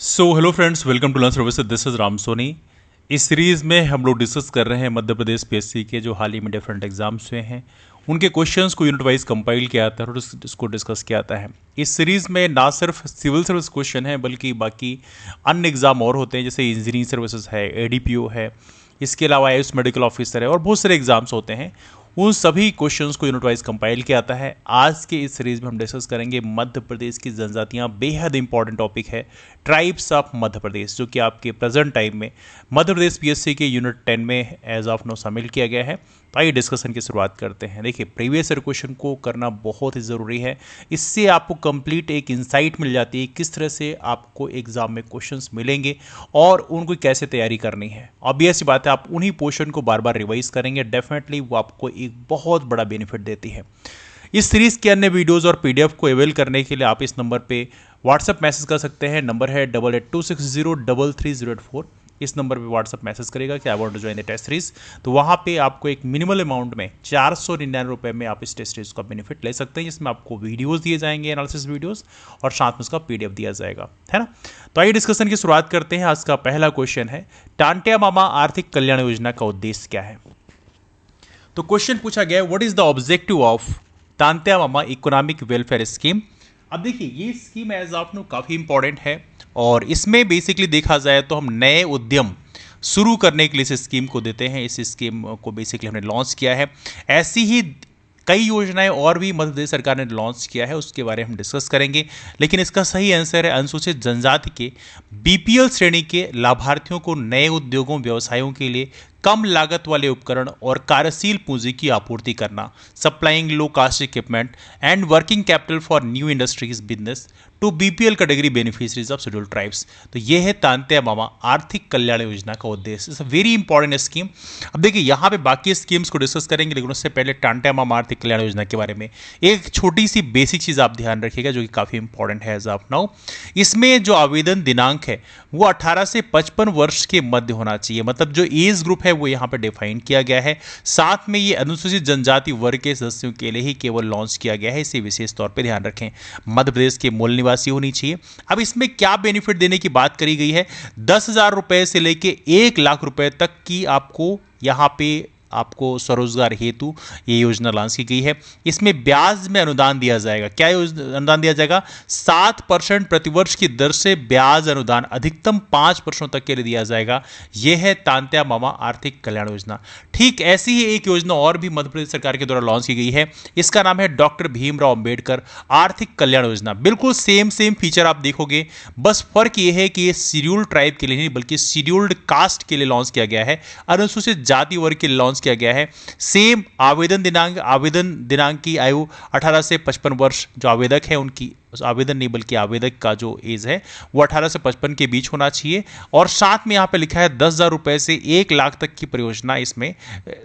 So hello friends, welcome to learn services. This is Ram Soni. इस series में हम लोग डिस्कस कर रहे हैं मध्य प्रदेश पीएससी के जो हाल ही में डिफरेंट एग्जाम्स हुए हैं उनके क्वेश्चंस को यूनिट वाइज कंपाइल किया आता है और इसको डिस्कस किया आता है। इस सीरीज़ में ना सिर्फ सिविल सर्विस क्वेश्चन है बल्कि बाकी अन्य एग्जाम और होते हैं, जैसे इंजीनियरिंग सर्विसेज है, एडीपीओ है, इसके अलावा आयुष मेडिकल ऑफिसर है और बहुत सारे एग्जाम्स होते हैं। उन सभी क्वेश्चंस को यूनिट वाइज कंपाइल किया आता है। आज के इस सीरीज में हम डिस्कस करेंगे मध्य प्रदेश की जनजातियां, बेहद इंपॉर्टेंट टॉपिक है ट्राइब्स ऑफ मध्य प्रदेश, जो कि आपके प्रेजेंट टाइम में मध्य प्रदेश पीएससी के यूनिट 10 में एज ऑफ नो शामिल किया गया है। तो आइए डिस्कशन की शुरुआत करते हैं। देखिए, प्रीवियस ईयर क्वेश्चन को करना बहुत ही ज़रूरी है। इससे आपको कंप्लीट एक इंसाइट मिल जाती है किस तरह से आपको एग्जाम में क्वेश्चंस मिलेंगे और उनको कैसे तैयारी करनी है। ऑब्वियस बात है, आप उन्हीं पोर्शन को बार बार रिवाइज करेंगे, डेफिनेटली वो आपको एक बहुत बड़ा बेनिफिट देती है। इस सीरीज के अन्य वीडियोस और पीडीएफ को अवेल करने के लिए आप इस नंबर पे व्हाट्सएप मैसेज कर सकते हैं। नंबर है 8826033084। इस नंबर पे व्हाट्सएप मैसेज करेगा कि I want to join the test series, तो वहाँ पे आपको एक मिनिमल अमाउंट में 499 रुपये में आप इस टेस्ट सीरीज का बेनिफिट ले सकते हैं, जिसमें आपको वीडियोस दिए जाएंगे, एनालिसिस वीडियोस, और साथ में उसका पीडीएफ दिया जाएगा, है ना। तो आइए डिस्कशन की शुरुआत करते हैं। आज का पहला क्वेश्चन है, टांटिया मामा आर्थिक कल्याण योजना का उद्देश्य क्या है। तो क्वेश्चन पूछा गया, what is the objective of Tantya mama economic welfare scheme. अब देखिए, ये स्कीम एज ऑफ नो काफ़ी इंपॉर्टेंट है और इसमें बेसिकली देखा जाए तो हम नए उद्यम शुरू करने के लिए इस स्कीम को देते हैं। इस स्कीम को बेसिकली हमने लॉन्च किया है। ऐसी ही कई योजनाएं और भी मध्य प्रदेश सरकार ने लॉन्च किया है, उसके बारे में हम डिस्कस करेंगे। लेकिन इसका सही आंसर है, अनुसूचित जनजाति के बीपीएल श्रेणी के लाभार्थियों को नए उद्योगों, व्यवसायों के लिए कम लागत वाले उपकरण और कार्यशील पूंजी की आपूर्ति करना, supplying low cost equipment and working capital for new industries business to BPL category beneficiaries of scheduled tribes. तो ये है तांत्या मामा आर्थिक कल्याण योजना का उद्देश्य। It's a very important scheme. अब देखिए, यहाँ पे बाकी स्कीम्स को डिस्कस करेंगे, लेकिन उससे पहले टांट्या मामा आर्थिक कल्याण योजना के बारे में एक छोटी सी बेसिक चीज़ आप ध्यान रखिएगा, जो कि काफ़ी इंपॉर्टेंट है एज ऑफ नाउ। इसमें जो आवेदन दिनांक है वो 18 से 55 वर्ष के मध्य होना चाहिए। मतलब जो एज ग्रुप है वो यहाँ पे डिफाइन किया गया है। साथ में ये अनुसूचित जनजाति वर्ग के सदस्यों के लिए ही केवल लॉन्च किया गया है, इसे विशेष तौर पर ध्यान रखें। मध्य प्रदेश के मूल निवासी होनी चाहिए। अब इसमें क्या बेनिफिट देने की बात करी गई है, 10,000 रुपए से लेके 1 लाख रुपए तक की आपको यहाँ पे आपको स्वरोजगार हेतु ये योजना लॉन्च की गई है। इसमें ब्याज में अनुदान दिया जाएगा। क्या अनुदान दिया जाएगा? 7% प्रतिवर्ष की दर से ब्याज अनुदान अधिकतम 5 वर्षों तक के लिए दिया जाएगा। यह है तांत्या मामा आर्थिक कल्याण योजना। ठीक ऐसी ही एक योजना और भी मध्य प्रदेश सरकार के द्वारा लॉन्च की गई है। इसका नाम है डॉक्टर भीमराव अंबेडकर आर्थिक कल्याण योजना। बिल्कुल सेम फीचर आप देखोगे, बस फर्क यह है कि ये शेड्यूल्ड ट्राइब के लिए नहीं बल्कि शेड्यूल्ड कास्ट के लिए लॉन्च किया गया है, अनुसूचित जाति वर्ग के लिए लॉन्च किया गया है। सेम आवेदन दिनांक की आयु 18 से 55 वर्ष, जो आवेदक है उनकी, आवेदन नहीं बल्कि आवेदक का जो एज है वो 18 से 55 के बीच होना चाहिए। और साथ में यहाँ पे लिखा है 10,000 रुपए से 1 लाख तक की परियोजना इसमें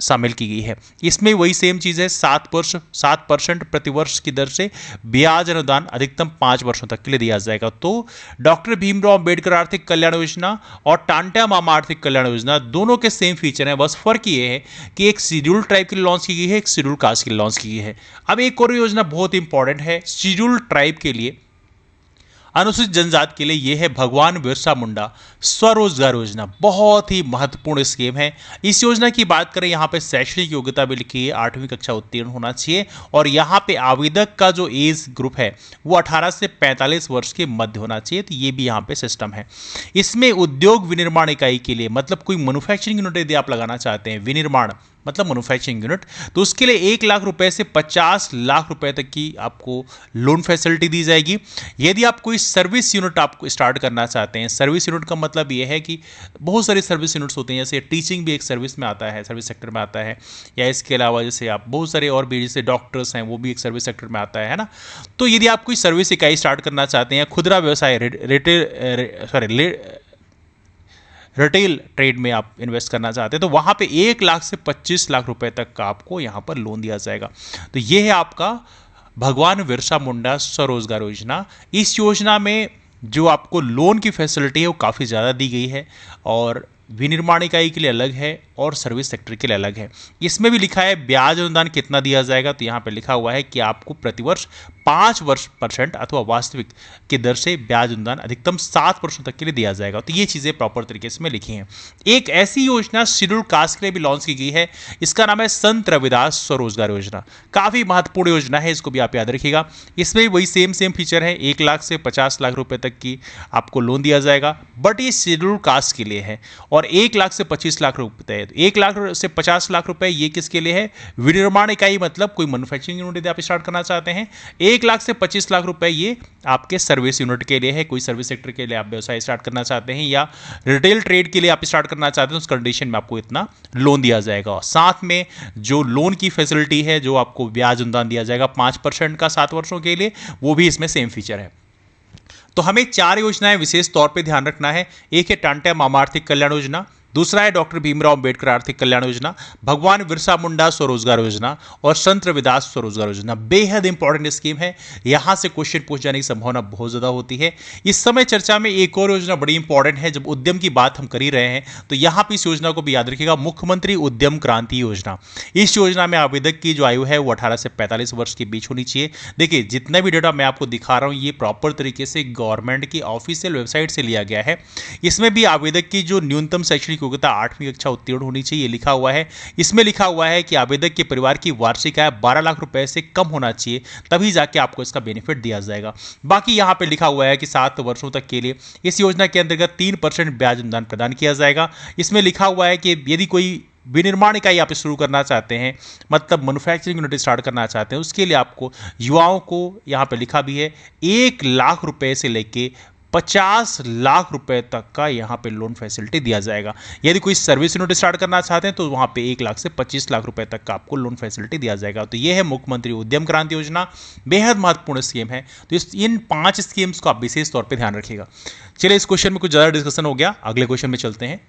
शामिल की गई है। इसमें वही सेम चीज़ है, 7% प्रतिवर्ष की दर से ब्याज अनुदान अधिकतम 5 वर्षों तक के लिए दिया जाएगा। तो डॉक्टर भीमराव अंबेडकर आर्थिक कल्याण योजना और टांट्या मामा आर्थिक कल्याण योजना दोनों के सेम फीचर हैं, बस फर्क ये है कि एक शेड्यूल्ड ट्राइब के लिए लॉन्च की गई है, एक शेड्यूल्ड कास्ट के लिए लॉन्च की गई है। अब एक और योजना बहुत इंपॉर्टेंट है शेड्यूल्ड ट्राइब के लिए, अनुसूचित जनजाति के लिए, यह है भगवान बिरसा मुंडा स्वरोजगार योजना। बहुत ही महत्वपूर्ण स्कीम है। इस योजना की बात करें, यहाँ पे शैक्षणिक योग्यता भी लिखी है, 8वीं कक्षा उत्तीर्ण होना चाहिए और यहाँ पे आवेदक का जो एज ग्रुप है वो 18 से 45 वर्ष के मध्य होना चाहिए। तो ये भी यहाँ पे सिस्टम है। इसमें उद्योग विनिर्माण इकाई के लिए, मतलब कोई मैन्युफैक्चरिंग यूनिट यदि आप लगाना चाहते हैं, विनिर्माण मतलब मैन्युफैक्चरिंग यूनिट, तो उसके लिए 1 लाख रुपए से 50 लाख रुपए तक की आपको लोन फैसिलिटी दी जाएगी। यदि आप कोई सर्विस यूनिट आपको स्टार्ट करना चाहते हैं, सर्विस यूनिट का मतलब यह है कि बहुत सारे सर्विस यूनिट्स होते हैं, जैसे टीचिंग भी एक सर्विस में आता है, सर्विस सेक्टर में आता है, या इसके अलावा जैसे आप बहुत सारे और भी, जैसे डॉक्टर्स हैं, वो भी एक सर्विस सेक्टर में आता है ना। तो यदि आप कोई सर्विस इकाई स्टार्ट करना चाहते हैं, खुदरा व्यवसाय रिटेल ट्रेड में आप इन्वेस्ट करना चाहते हैं, तो वहाँ पे 1 लाख से 25 लाख रुपए तक का आपको यहाँ पर लोन दिया जाएगा। तो ये है आपका भगवान बिरसा मुंडा स्वरोजगार योजना। इस योजना में जो आपको लोन की फैसिलिटी है वो काफ़ी ज़्यादा दी गई है और विनिर्माण इकाई के लिए अलग है और सर्विस सेक्टर के लिए अलग है। इसमें भी लिखा है ब्याज अनुदान कितना दिया जाएगा, तो यहाँ पे लिखा हुआ है कि आपको प्रतिवर्ष 5% अथवा वास्तविक की दर से ब्याज अनुदान अधिकतम 7 वर्षों तक के लिए दिया जाएगा। तो ये चीजें प्रॉपर तरीके से में लिखी हैं। एक ऐसी योजना शेड्यूल कास्ट के लिए भी लॉन्च की गई है, इसका नाम है संत रविदास स्वरोजगार योजना। काफी महत्वपूर्ण योजना है, इसको भी आप याद रखिएगा। इसमें वही सेम फीचर है, 1 लाख से 50 लाख रुपए तक की आपको लोन दिया जाएगा, बट ये शेड्यूल कास्ट के लिए है। और 1 लाख से 25 लाख रुपए, 1 लाख से 50 लाख रुपए ये किसके लिए है? विनिर्माण इकाई, मतलब कोई मैन्युफैक्चरिंग यूनिट आप स्टार्ट करना चाहते हैं। 1 लाख से 25 लाख रुपए ये आपके सर्विस यूनिट के लिए है, कोई सर्विस सेक्टर के लिए आप व्यवसाय स्टार्ट करना चाहते हैं या रिटेल ट्रेड के लिए आप स्टार्ट करना चाहते हैं, उस कंडीशन में आपको इतना लोन दिया जाएगा। साथ में जो लोन की फैसिलिटी है, जो आपको ब्याज अनुदान दिया जाएगा 5% का 7 वर्षों के लिए, वो भी इसमें सेम फीचर है। तो हमें 4 योजनाएं विशेष तौर पे ध्यान रखना है। एक है टांट्या मामा आर्थिक कल्याण योजना, दूसरा है डॉक्टर भीमराव अंबेडकर आर्थिक कल्याण योजना, भगवान बिरसा मुंडा स्वरोजगार योजना और संत रविदास स्वरोजगार योजना। बेहद इंपॉर्टेंट स्कीम है, यहां से क्वेश्चन पूछ जाने की संभावना बहुत ज्यादा होती है। इस समय चर्चा में एक और योजना बड़ी इंपॉर्टेंट है, जब उद्यम की बात हम कर ही रहे हैं तो यहां पर इस योजना को भी याद रखिएगा, मुख्यमंत्री उद्यम क्रांति योजना। इस योजना में आवेदक की जो आयु है वो 18 से 45 वर्ष के बीच होनी चाहिए। देखिए, जितना भी डेटा मैं आपको दिखा रहा हूं ये प्रॉपर तरीके से गवर्नमेंट की ऑफिशियल वेबसाइट से लिया गया है। इसमें भी आवेदक की जो न्यूनतम शैक्षणिक योग्यता 8वीं कक्षा उत्तीर्ण होनी चाहिए लिखा हुआ है। इसमें लिखा हुआ है कि आवेदक के परिवार की वार्षिक आय 12 लाख रुपए से कम होना चाहिए, तभी जाके आपको इसका बेनिफिट दिया जाएगा। बाकी यहां पे लिखा हुआ है कि 7 वर्षों तक के लिए इस योजना के अंतर्गत 3% ब्याज अनुदान प्रदान किया जाएगा। इसमें लिखा हुआ है कि यदि कोई विनिर्माण इकाई आप शुरू करना चाहते हैं, मतलब मैन्युफैक्चरिंग यूनिट स्टार्ट करना चाहते हैं, उसके लिए आपको युवाओं को यहां पे लिखा भी है 1 लाख रुपए से लेके 50 लाख रुपए तक का यहां पे लोन फैसिलिटी दिया जाएगा। यदि कोई सर्विस यूनिट स्टार्ट करना चाहते हैं तो वहां पे 1 लाख से 25 लाख रुपए तक का आपको लोन फैसिलिटी दिया जाएगा। तो यह है मुख्यमंत्री उद्यम क्रांति योजना, बेहद महत्वपूर्ण स्कीम है। तो इन 5 स्कीम्स को आप विशेष तौर पर ध्यान रखिएगा। चलिए, इस क्वेश्चन में कुछ ज्यादा डिस्कशन हो गया, अगले क्वेश्चन में चलते हैं।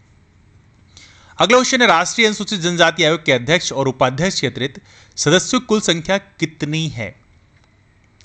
अगला क्वेश्चन है, राष्ट्रीय अनुसूचित जनजाति आयोग के अध्यक्ष और उपाध्यक्ष के अतिरिक्त सदस्यों की कुल संख्या कितनी है?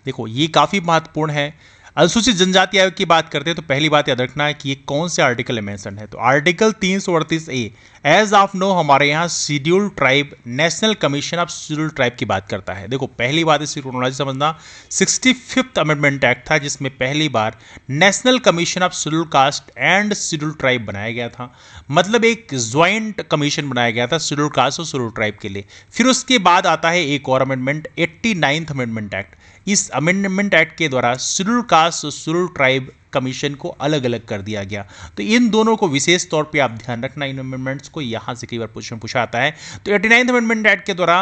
देखो, ये काफी महत्वपूर्ण है। अनुसूचित जनजाति आयोग की बात करते हैं तो पहली बात याद रखना है कि ये कौन से आर्टिकल में मेंशन है। तो article 338A as of no हमारे यहाँ schedule tribe national commission of schedule tribe की बात करता है। देखो, पहली बात इसकी क्रोनोलॉजी समझना, 65th अमेंडमेंट एक्ट था जिसमें पहली बार national commission of scheduled caste and scheduled tribe बनाया गया था। मतलब एक ज्वाइंट कमीशन बनाया गया था शेड्यूल कास्ट और शेड्यूल ट्राइब के लिए। फिर उसके बाद आता है एक और अमेंडमेंट, 89th अमेंडमेंट एक्ट। इस अमेंडमेंट एक्ट के द्वारा शेड्यूल कास्ट और शेड्यूल ट्राइब कमीशन को अलग अलग कर दिया गया। तो इन दोनों को विशेष तौर पे आप ध्यान रखना, इन अमेंडमेंट्स को, यहां से कई बार क्वेश्चन पूछा आता है। तो 89th अमेंडमेंट एक्ट के द्वारा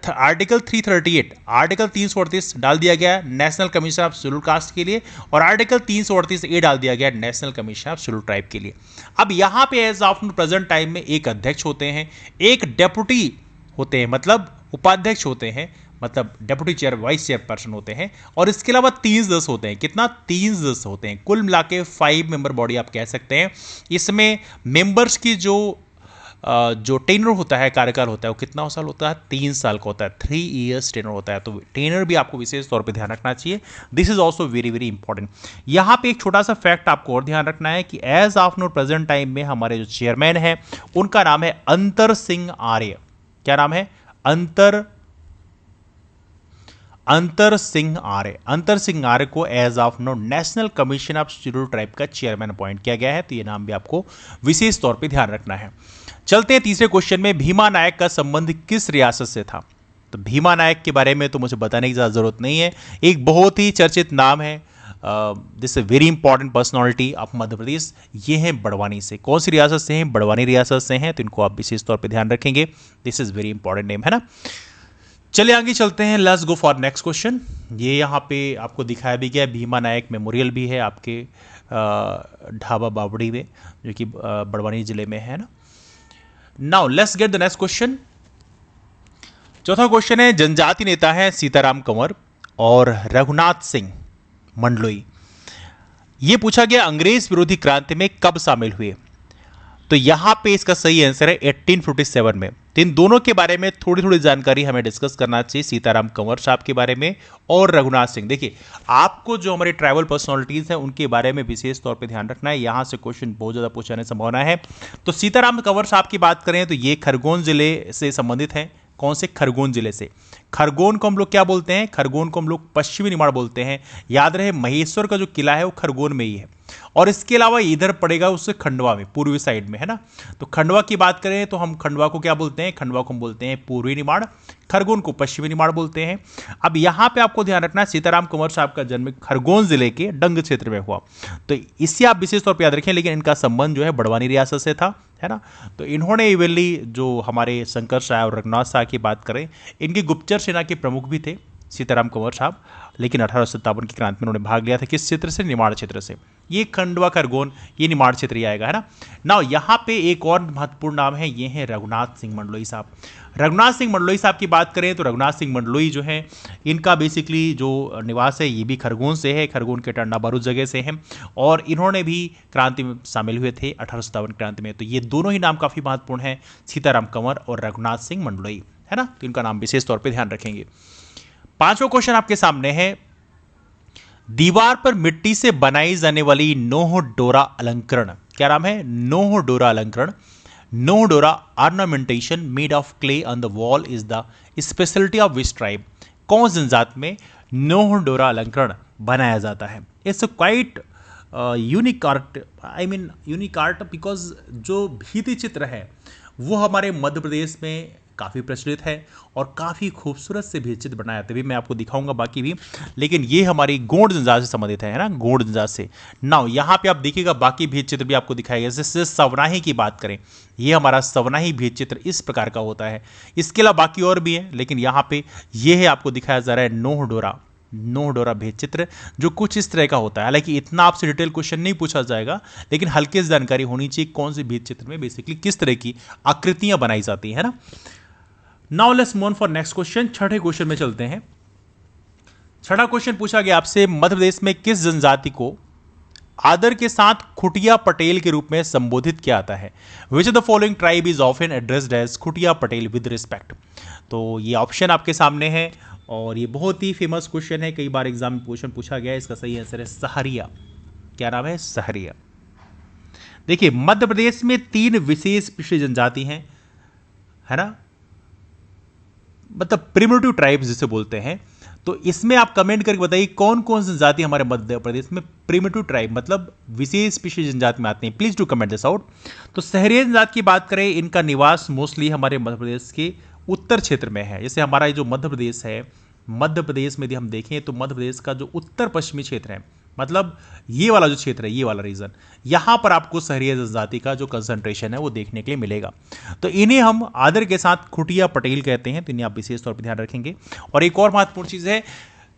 आर्टिकल 338, आर्टिकल 338 डाल दिया गया national commission of scheduled cast के लिए, और आर्टिकल 338A डाल दिया गया national commission of schedule tribe के लिए। अब यहां पे एज ऑफ प्रेजेंट टाइम में एक अध्यक्ष होते हैं, एक डेप्यूटी होते हैं, मतलब उपाध्यक्ष होते हैं, मतलब डेप्यूटी चेयर वाइस चेयरपर्सन होते हैं, और इसके अलावा 3 सदस्य होते हैं। कितना? 3 सदस्य होते हैं। कुल मिला के 5 मेंबर बॉडी आप कह सकते हैं। इसमें मेंबर्स की जो टेनर होता है, कार्यकाल होता है, वो कितना साल होता है? 3 साल का होता है, 3 ईयर्स टेनर होता है। तो टेनर भी आपको विशेष तौर पे ध्यान रखना चाहिए। This is also very very important. यहाँ पे एक छोटा सा फैक्ट आपको और ध्यान रखना है कि as of now present time में हमारे जो चेयरमैन है उनका नाम है अंतर सिंह आर्य। क्या नाम है? अंतर सिंह आर्य। अंतर सिंह आर्य को as of now national commission of schedule tribe का चेयरमैन अपॉइंट किया गया है। तो ये नाम भी आपको विशेष तौर पे ध्यान रखना है। चलते हैं तीसरे क्वेश्चन में, भीमा नायक का संबंध किस रियासत से था? तो भीमा नायक के बारे में तो मुझे बताने की ज्यादा जरूरत नहीं है, एक बहुत ही चर्चित नाम है। This very important personality of Madhya Pradesh. ये हैं बड़वानी से। कौन सी रियासत से हैं? बड़वानी रियासत से हैं। तो इनको आप विशेष तौर पे ध्यान रखेंगे। This is very important name, है ना। चलिए आगे चलते हैं, let's go for next question. ये यहाँ पे आपको दिखाया भी गया, भीमा नायक मेमोरियल भी है आपके ढाबा बावड़ी में, जो कि बड़वानी जिले में है ना। Now let's get the next question. चौथा क्वेश्चन है, जनजाति नेता है सीताराम कंवर और रघुनाथ सिंह मंडलोई। यह पूछा गया अंग्रेज विरोधी क्रांति में कब शामिल हुए? तो यहां पे इसका सही आंसर है 1857 में। तो इन दोनों के बारे में थोड़ी थोड़ी जानकारी हमें डिस्कस करना चाहिए, सीताराम कंवर साहब के बारे में और रघुनाथ सिंह। देखिए, आपको जो हमारे ट्राइबल पर्सनालिटीज हैं उनके बारे में विशेष तौर पे ध्यान रखना है, यहां से क्वेश्चन बहुत ज्यादा पूछने की संभावना है। तो सीताराम कंवर साहब की बात करें तो ये खरगोन जिले से संबंधित हैं। कौन से? खरगोन जिले से। खरगोन को हम लोग क्या बोलते हैं? खरगोन को हम लोग पश्चिमी निमाड़ बोलते हैं। याद रहे महेश्वर का जो किला है वो खरगोन में ही है। और इसके अलावा इधर पड़ेगा उससे खंडवा में, पूर्वी साइड में, है ना। तो खंडवा की बात करें तो हम खंडवा को क्या बोलते हैं? खंडवा को हम बोलते हैं पूर्वी निमाड़, खरगोन को पश्चिमी निमाड़ बोलते हैं। अब यहां पे आपको ध्यान रखना है सीताराम कुंवर साहब का जन्म खरगोन जिले के डंग क्षेत्र में हुआ, तो इसे आप विशेष तौर पर याद रखें। लेकिन इनका संबंध जो है बड़वानी रियासत से था, है ना। तो इन्होंने इवेली जो हमारे शंकर शाह और रघुनाथ शाह की बात करें, इनकी गुप्तचर सेना के प्रमुख भी थे सीताराम कुंवर साहब। लेकिन 1857 की क्रांति में उन्होंने भाग लिया था किस क्षेत्र से? निमाड़ क्षेत्र से। ये खंडवा खरगोन ये निमाड़ क्षेत्र ही आएगा, है ना। ना यहाँ पे एक और महत्वपूर्ण नाम है, ये है रघुनाथ सिंह मंडलोई साहब। रघुनाथ सिंह मंडलोई साहब की बात करें तो रघुनाथ सिंह मंडलोई जो है इनका बेसिकली जो निवास है ये भी खरगोन से है, खरगोन के टंडा बारूद जगह से है। और इन्होंने भी क्रांति में शामिल हुए थे 1857 क्रांति में। तो ये दोनों ही नाम काफ़ी महत्वपूर्ण है, सीताराम कंवर और रघुनाथ सिंह मंडलोई, है ना। तो इनका नाम विशेष तौर पर ध्यान रखेंगे। पांचवा क्वेश्चन आपके सामने है, दीवार पर मिट्टी से बनाई जाने वाली नोह डोरा अलंकरण, क्या नाम है? नोह डोरा अलंकरण। नोह डोरा ornamentation made of clay on the wall is the speciality of which tribe? कौन जनजाति में नोह डोरा अलंकरण बनाया जाता है? It's quite unique art, I mean unique art, because जो भित्ति चित्र है वो हमारे मध्य प्रदेश में काफ़ी प्रचलित है और काफ़ी खूबसूरत से भित्ति चित्र बनाया जाते हैं। मैं आपको दिखाऊंगा बाकी भी, लेकिन ये हमारी गोंड जनजाति से संबंधित है ना, गोंड जनजाति से। नाउ यहाँ पे आप देखिएगा बाकी भित्ति चित्र भी आपको दिखाया गया। जैसे सवनाही की बात करें, ये हमारा सवनाही भित्ति चित्र इस प्रकार का होता है। इसके अलावा बाकी और भी है, लेकिन यहाँ पे ये है आपको दिखाया जा रहा है नोह डोरा, नोह डोरा भित्ति चित्र, जो कुछ इस तरह का होता है। हालांकि इतना आपसे डिटेल क्वेश्चन नहीं पूछा जाएगा, लेकिन हल्के से जानकारी होनी चाहिए कौन सी भित्ति चित्र में बेसिकली किस तरह की आकृतियां बनाई जाती है ना। Now let's move on for next question. छठे क्वेश्चन में चलते हैं। छठा क्वेश्चन पूछा गया आपसे, मध्य प्रदेश में किस जनजाति को आदर के साथ खुटिया पटेल के रूप में संबोधित किया जाता है? Which of the following tribe is often addressed as Khutiya Patel with respect? तो ये ऑप्शन आपके सामने है और ये बहुत ही फेमस क्वेश्चन है, कई बार एग्जाम में क्वेश्चन पूछा गया है। इसका सही आंसर है सहरिया। क्या नाम है? सहरिया। देखिए मध्य प्रदेश में 3 विशेष पिछड़ी जनजाति हैं, है ना, मतलब प्रिमिटिव ट्राइब्स जिसे बोलते हैं। तो इसमें आप कमेंट करके बताइए कौन कौन सी जनजाति हमारे मध्य प्रदेश में प्रिमिटिव ट्राइब मतलब विशेष पिछड़ी जनजाति में आते हैं। Please to comment this out. तो सहरिया जनजाति की बात करें, इनका निवास मोस्टली हमारे मध्य प्रदेश के उत्तर क्षेत्र में है। जैसे हमारा जो मध्य प्रदेश है, मध्य प्रदेश में यदि हम देखें तो मध्य प्रदेश का जो उत्तर पश्चिमी क्षेत्र है, मतलब ये वाला जो क्षेत्र है, ये वाला रीजन, यहाँ पर आपको सहरिया जनजाति का जो कंसंट्रेशन है वो देखने के लिए मिलेगा। तो इन्हें हम आदर के साथ खुटिया पटेल कहते हैं, तो इन्हें आप विशेष तौर पर ध्यान रखेंगे। और एक और महत्वपूर्ण चीज है,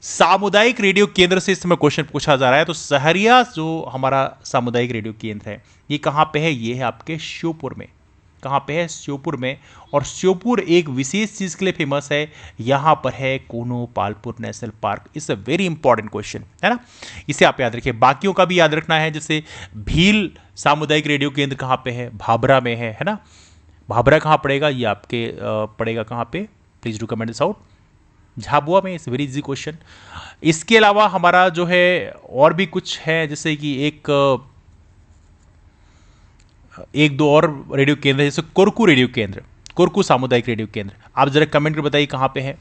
सामुदायिक रेडियो केंद्र से इस समय क्वेश्चन पूछा जा रहा है। तो सहरिया जो हमारा सामुदायिक रेडियो केंद्र है ये कहाँ पे है? ये है आपके श्योपुर में। कहाँ पे है? श्योपुर में। और श्योपुर एक विशेष चीज के लिए फेमस है, यहां पर है कोनो Palpur national park. It's a very important question, है ना, इसे आप याद रखिए। बाकियों का भी याद रखना है, जैसे भील सामुदायिक रेडियो केंद्र कहाँ पे है? भाभरा में है ना। भाभरा कहाँ पड़ेगा? ये आपके पड़ेगा कहाँ पे? Please do comment this out. Jhabua में। It's very easy question. इसके अलावा हमारा जो है और भी कुछ है, जैसे कि एक दो और रेडियो केंद्र, जैसे कोरकू रेडियो केंद्र, कोरकू सामुदायिक रेडियो केंद्र। आप जरा कमेंट कर बताइए कहां पे है।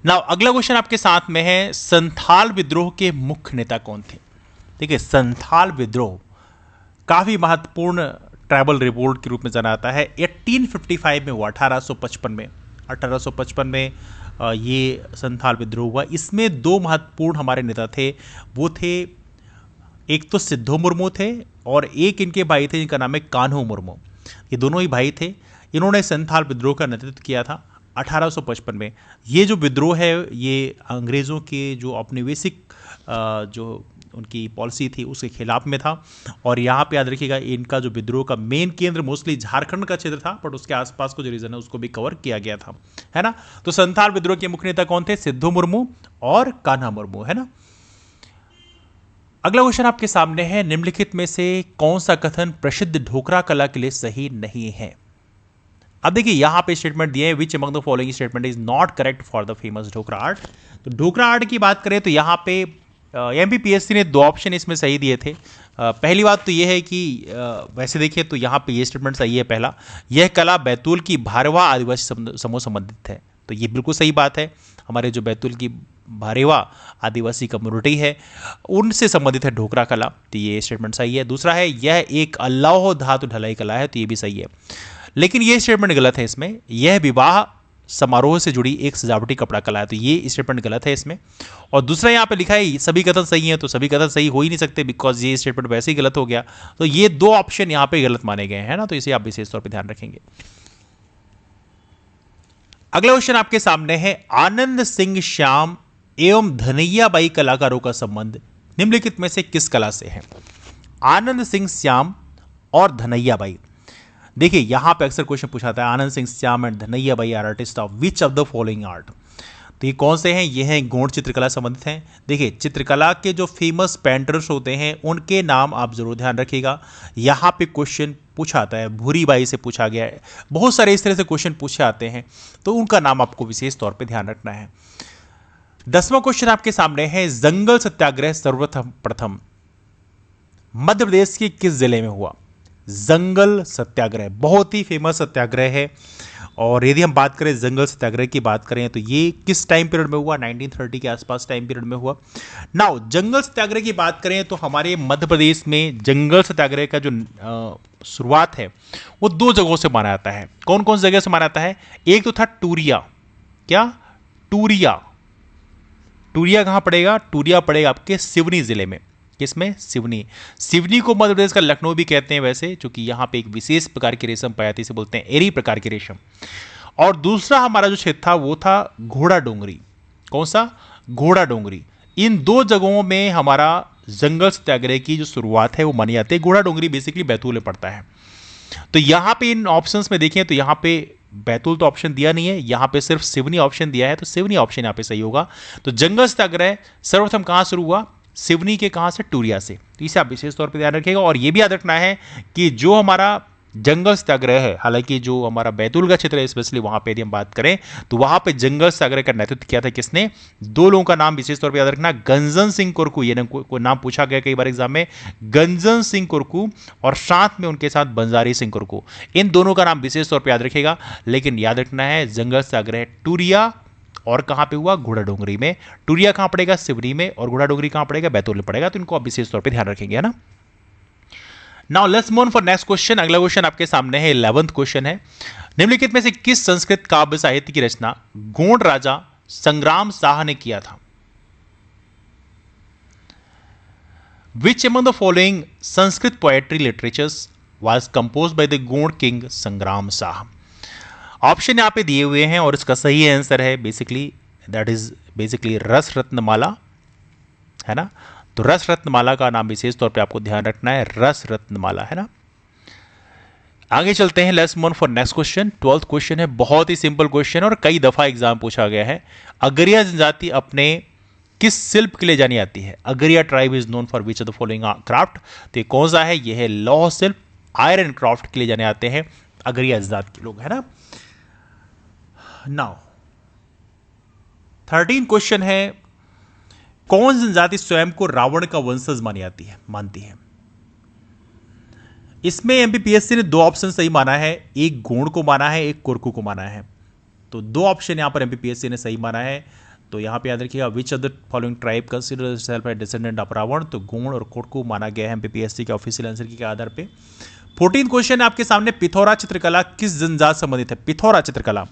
नाउ अगला क्वेश्चन आपके साथ में है, संथाल विद्रोह के मुख्य नेता कौन थे? देखिए संथाल विद्रोह काफी महत्वपूर्ण ट्राइबल रिवोल्ट के रूप में जाना जाता है। 1855 में हुआ, 1855 में ये संथाल विद्रोह हुआ। इसमें 2 महत्वपूर्ण हमारे नेता थे। वो थे, एक तो सिद्धो मुर्मू थे और एक इनके भाई थे जिनका नाम है कान्हो मुर्मू। ये दोनों ही भाई थे। इन्होंने संथाल विद्रोह का नेतृत्व किया था 1855 में। ये जो विद्रोह है ये अंग्रेज़ों के जो औपनिवेशिक जो उनकी पॉलिसी थी उसके खिलाफ में था। और यहाँ पे याद रखिएगा इनका जो विद्रोह का मेन केंद्र मोस्टली झारखंड का क्षेत्र था, बट उसके आसपास को जो रीजन है उसको भी कवर किया गया था, है ना। तो संथाल विद्रोह के मुख्य नेता कौन थे? सिद्धो मुर्मू और कान्हा मुर्मू, है ना। अगला क्वेश्चन आपके सामने है, निम्नलिखित में से कौन सा कथन प्रसिद्ध ढोकरा कला के लिए सही नहीं है? अब देखिए यहां पे स्टेटमेंट दिए हैं, which among the following statement is not correct for the famous Dhokra art. तो ढोकरा आर्ट की बात करें तो यहां पे एमपीपीएससी ने 2 ऑप्शन इसमें सही दिए थे। पहली बात तो ये है कि वैसे देखिए तो यहाँ पे ये स्टेटमेंट सही है। पहला, यह कला बैतूल की भारवा आदिवासी समूह संबंधित है, तो ये बिल्कुल सही बात है। हमारे जो बैतूल की भारेवा आदिवासी कम्युनिटी है उनसे संबंधित है ढोकरा कला, तो ये स्टेटमेंट सही है। दूसरा है, यह एक लौह धातु ढलाई कला है, तो ये भी सही है। लेकिन ये स्टेटमेंट गलत है इसमें, यह विवाह समारोह से जुड़ी एक सजावटी कपड़ा कला है, तो ये स्टेटमेंट गलत है इसमें। और दूसरा यहाँ पे लिखा है सभी कथन सही है, तो सभी कथन सही हो ही नहीं सकते, बिकॉज ये स्टेटमेंट वैसे ही गलत हो गया। तो ये 2 ऑप्शन यहाँ पे गलत माने गए हैं ना, तो इसे आप विशेष तौर पर ध्यान रखेंगे। अगला क्वेश्चन आपके सामने है, आनंद सिंह श्याम एवं धनैया बाई कलाकारों का संबंध निम्नलिखित में से किस कला से है? आनंद सिंह श्याम और धनैया बाई, देखिए यहां पे अक्सर क्वेश्चन पूछा था, Anand Singh Shyam and Dhanaiya Bai are artist of which of the following art. तो ये कौन से हैं? ये हैं गौड़ चित्रकला संबंधित हैं। देखिए चित्रकला के जो फेमस पेंटर्स होते हैं उनके नाम आप जरूर ध्यान रखिएगा। यहाँ पे क्वेश्चन पूछा आता है, भूरी बाई से पूछा गया है, बहुत सारे इस तरह से क्वेश्चन पूछे आते हैं, तो उनका नाम आपको विशेष तौर पर ध्यान रखना है। 10वां क्वेश्चन आपके सामने है, जंगल सत्याग्रह सर्वप्रथम मध्य प्रदेश के किस जिले में हुआ? जंगल सत्याग्रह बहुत ही फेमस सत्याग्रह है, और यदि हम बात करें जंगल सत्याग्रह की बात करें तो ये किस टाइम पीरियड में हुआ? 1930 के आसपास टाइम पीरियड में हुआ। नाउ जंगल सत्याग्रह की बात करें तो हमारे मध्य प्रदेश में जंगल सत्याग्रह का जो शुरुआत है वो 2 जगहों से माना जाता है। कौन कौन सी जगह से माना जाता है? एक तो था टूरिया। क्या? टूरिया। टूरिया कहां पड़ेगा? टूरिया पड़ेगा आपके सिवनी जिले में। किसमें? सिवनी। सिवनी को मध्य प्रदेश का लखनऊ भी कहते हैं वैसे, क्योंकि यहां पे एक विशेष प्रकार की रेशम पाई जाती है, इसे बोलते हैं एरी प्रकार की रेशम। और दूसरा हमारा जो क्षेत्र था वो था घोड़ा डोंगरी। कौन सा? घोड़ा डोंगरी। इन 2 जगहों में हमारा जंगल सत्याग्रह की जो शुरुआत है वो मानी जाती है। घोड़ा डोंगरी बेसिकली बैतूल में पड़ता है। तो यहां पे इन ऑप्शंस में देखें तो यहां पे बैतूल तो ऑप्शन दिया नहीं है, यहां पे सिर्फ सिवनी ऑप्शन दिया है, तो सिवनी ऑप्शन यहां पे सही होगा। तो जंगल सत्याग्रह सर्वप्रथम कहां शुरू हुआ? सिवनी के। कहां से? टूरिया से। तो इसे आप विशेष तौर पर ध्यान रखिएगा। और यह भी याद रखना है कि जो हमारा जंगल सत्याग्रह है, हालांकि जो हमारा बैतूल का क्षेत्र है स्पेशली वहां पे यदि हम बात करें तो वहां पे जंगल सत्याग्रह का नेतृत्व किया था किसने? 2 लोगों का नाम विशेष तौर पर याद रखना, गंजन सिंह कुरकू, ये नाम पूछा गया कई बार एग्जाम में, गंजन सिंह कुरकू, और साथ में उनके साथ बंजारी सिंह कुरकू। इन दोनों का नाम विशेष तौर पर याद रखिएगा। लेकिन याद रखना है जंगल सत्याग्रह टूरिया और कहां पे हुआ? घोड़ा डोंगरी में। टूरिया कहां पड़ेगा? सिवनी में। और घोड़ा डोंगरी कहां पड़ेगा? बैतूल में पड़ेगा। तो इनको आप विशेष तौर पे ध्यान रखेंगे, है ना। Now let's move on for next question. अगला क्वेश्चन आपके सामने है, 11th क्वेश्चन है, निम्नलिखित में से किस संस्कृत काव्य साहित्य की रचना गोंड राजा संग्राम शाह ने किया था? विच among the following Sanskrit poetry literatures was composed by the Gond king संग्राम शाह? ऑप्शन यहां पे दिए हुए हैं और इसका सही आंसर है बेसिकली दैट इज बेसिकली रस रत्नमाला, है ना। तो रस रत्नमाला का नाम विशेष तौर पे आपको ध्यान रखना है, रस रत्नमाला, है ना। आगे चलते हैं, let's move on for next question. 12th question है, बहुत ही सिंपल क्वेश्चन और कई दफा एग्जाम पूछा गया है। अगरिया जनजाति अपने किस शिल्प के लिए जानी जाती है? Agariya tribe is known for which of the following craft? तो ये कौन सा है? यह है लौह शिल्प, आयरन क्राफ्ट के लिए जाने जाते हैं अगरिया जनजाति के लोग, है ना। नाउ 13 क्वेश्चन है, कौन जनजाति स्वयं को रावण का वंशज मानती है? इसमें एमपीपीएससी ने 2 ऑप्शन सही माना है, एक गोंड को माना है, एक कुरकू को माना है। तो 2 ऑप्शन यहां पर एमपीपीएससी ने सही माना है। तो यहां पे याद रखिएगा, which of the following tribe consider self as descendant of Ravan? तो गोंड और कुरकू माना गया है एमपीपीएससी के ऑफिशियल आंसर के आधार पे। 14 क्वेश्चन आपके सामने, पिथौरा चित्रकला किस जनजाति संबंधित है? पिथौरा चित्रकला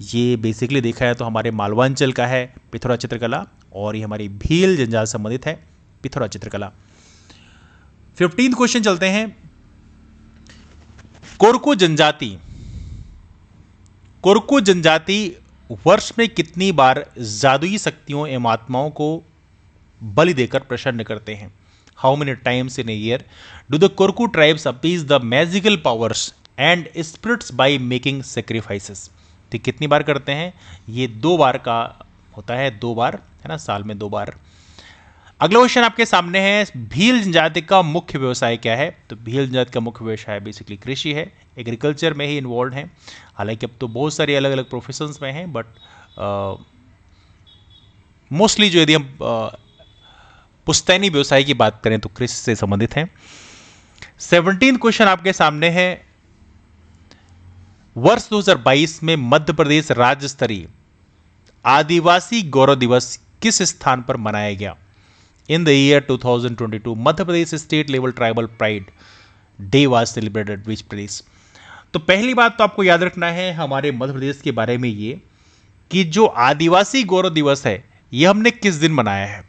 ये बेसिकली देखा है तो हमारे मालवांचल का है पिथौरा चित्रकला, और ये हमारी भील जनजाति संबंधित है पिथौरा चित्रकला। 15th क्वेश्चन चलते हैं, कोरकू जनजाति वर्ष में कितनी बार जादुई शक्तियों एवं आत्माओं को बलि देकर प्रसन्न करते हैं? How many times in a year do the Korku tribes appease the magical powers and spirits by making sacrifices? तो कितनी बार करते हैं? ये 2 बार का होता है, 2 बार, है ना, साल में 2 बार। अगला क्वेश्चन आपके सामने है, भील जनजाति का मुख्य व्यवसाय क्या है? तो भील जनजाति का मुख्य व्यवसाय बेसिकली कृषि है, एग्रीकल्चर में ही इन्वॉल्व है। हालांकि अब तो बहुत सारी अलग अलग प्रोफेशंस में हैं, बट मोस्टली जो यदि हम पुश्तैनी व्यवसाय की बात करें तो कृषि से संबंधित है। 17 क्वेश्चन आपके सामने है, वर्ष 2022 में मध्य प्रदेश राज्य स्तरीय आदिवासी गौरव दिवस किस स्थान पर मनाया गया? In the year 2022 Madhya Pradesh state level tribal pride day was celebrated which Pradesh? तो पहली बात तो आपको याद रखना है हमारे मध्य प्रदेश के बारे में ये कि जो आदिवासी गौरव दिवस है ये हमने किस दिन मनाया है?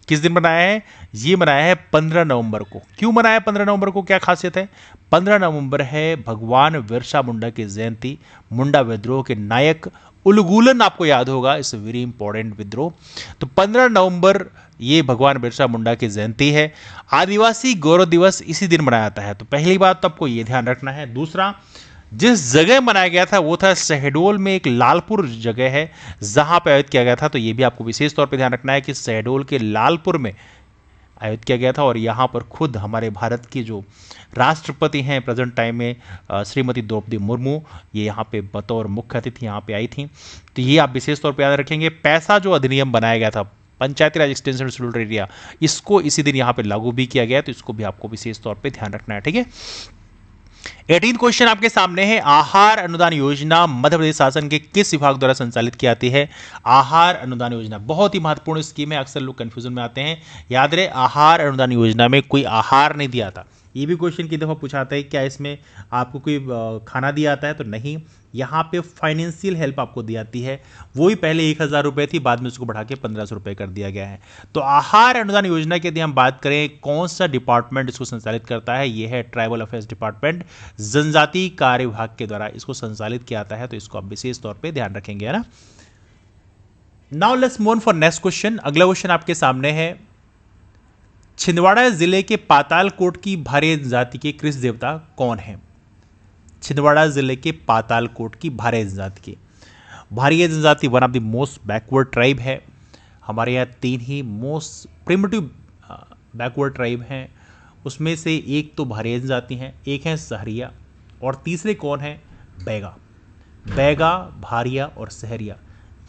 किस दिन मनाया है? ये मनाया है 15 नवंबर को। क्यों मनाया 15 नवंबर को, क्या खासियत है? 15 नवंबर है भगवान बिरसा मुंडा की जयंती। मुंडा विद्रोह के नायक उलगूलन आपको याद होगा, इस वेरी इंपॉर्टेंट विद्रोह। तो 15 नवंबर ये भगवान बिरसा मुंडा की जयंती है। आदिवासी गौरव दिवस इसी दिन मनाया जाता है। तो पहली बात तो आपको ये ध्यान रखना है। दूसरा, जिस जगह मनाया गया था वो था शहडोल में, एक लालपुर जगह है जहां पे आयोजित किया गया था। तो ये भी आपको विशेष तौर पे ध्यान रखना है कि शहडोल के लालपुर में आयोजित किया गया था और यहाँ पर खुद हमारे भारत की जो राष्ट्रपति हैं प्रेजेंट टाइम में श्रीमती द्रौपदी मुर्मू, ये यहाँ पे बतौर मुख्य अतिथि यहाँ पे आई थी। तो ये आप विशेष तौर पे याद रखेंगे। पैसा जो अधिनियम बनाया गया था पंचायती राज एक्सटेंशन शेड्यूल्ड एरिया, इसको इसी दिन यहाँ पे लागू भी किया गया, तो इसको भी आपको विशेष तौर पे ध्यान रखना है, ठीक है। 18 क्वेश्चन आपके सामने है, आहार अनुदान योजना मध्य प्रदेश शासन के किस विभाग द्वारा संचालित की जाती है? आहार अनुदान योजना बहुत ही महत्वपूर्ण स्कीम है, अक्सर लोग कंफ्यूजन में आते हैं। याद रहे, आहार अनुदान योजना में कोई आहार नहीं दिया था। ये भी क्वेश्चन की दफा पूछाता है क्या इसमें आपको कोई खाना दिया जाता है? तो नहीं, यहाँ पे फाइनेंशियल हेल्प आपको दी जाती है। वही पहले 1000 रुपये थी, बाद में उसको बढ़ा के 1500 रुपये कर दिया गया है। तो आहार अनुदान योजना की यदि हम बात करें कौन सा डिपार्टमेंट इसको संचालित करता है, ये है ट्राइबल अफेयर्स डिपार्टमेंट, जनजातीय कार्य विभाग के द्वारा इसको संचालित किया जाता है। तो इसको आप विशेष तौर पर ध्यान रखेंगे, है ना। Now let's move on for next question. अगला क्वेश्चन आपके सामने है, छिंदवाड़ा जिले के पातालकोट की भारिया जनजाति के कृषि देवता कौन है? छिंदवाड़ा जिले के पातालकोट की भारिया जनजाति के, भारिया जनजाति one of the most backward tribe है। हमारे यहाँ 3 ही मोस्ट प्रिमिटिव बैकवर्ड ट्राइब हैं, उसमें से एक तो भारिया जनजाति हैं, एक है सहरिया और तीसरे कौन है? बैगा। बैगा, भारिया और सहरिया,